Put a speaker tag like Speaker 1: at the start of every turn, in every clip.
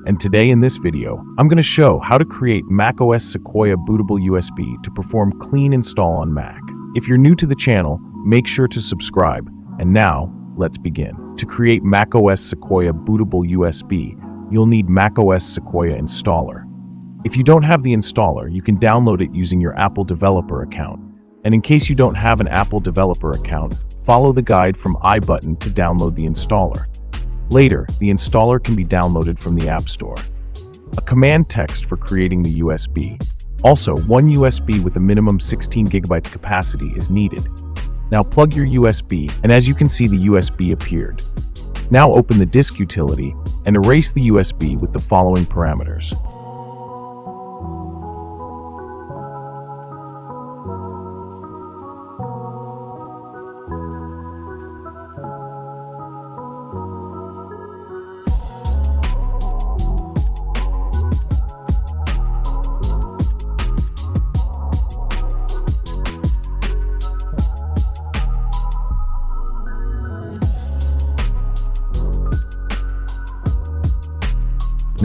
Speaker 1: and today in this video, I'm going to show how to create macOS Sequoia Bootable USB to perform clean install on Mac. If you're new to the channel, make sure to subscribe. And now, let's begin. To create macOS Sequoia Bootable USB, you'll need macOS Sequoia installer. If you don't have the installer, you can download it using your Apple developer account. And in case you don't have an Apple developer account, follow the guide from iButton to download the installer. Later, the installer can be downloaded from the App Store. A command text for creating the USB. Also, one USB with a minimum 16 GB capacity is needed. Now plug your USB, and as you can see, the USB appeared. Now open the disk utility and erase the USB with the following parameters.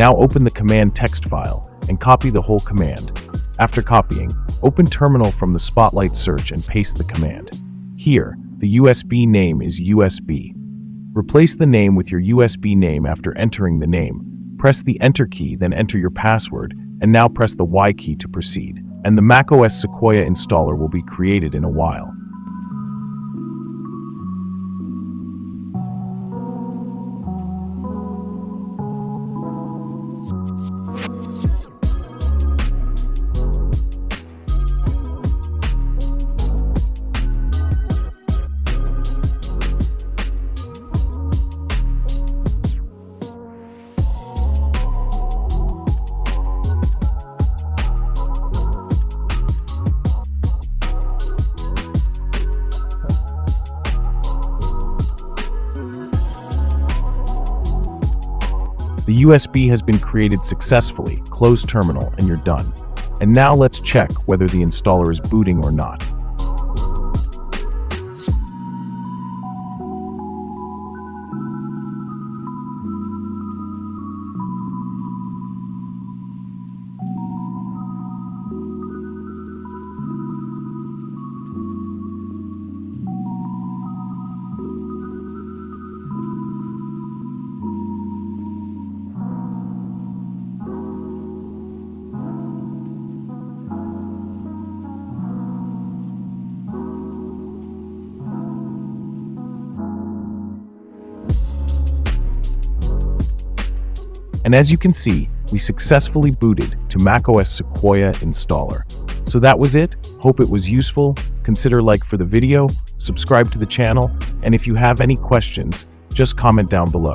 Speaker 1: Now open the command text file and copy the whole command. After copying, open Terminal from the Spotlight search and paste the command. Here, the USB name is USB. Replace the name with your USB name after entering the name. Press the Enter key, then enter your password, and now press the Y key to proceed. And the macOS Sequoia installer will be created in a while. The USB has been created successfully. Close Terminal and you're done. And now let's check whether the installer is booting or not. And as you can see, we successfully booted to macOS Sequoia installer. So that was it. Hope it was useful. Consider like for the video, subscribe to the channel, and if you have any questions, just comment down below.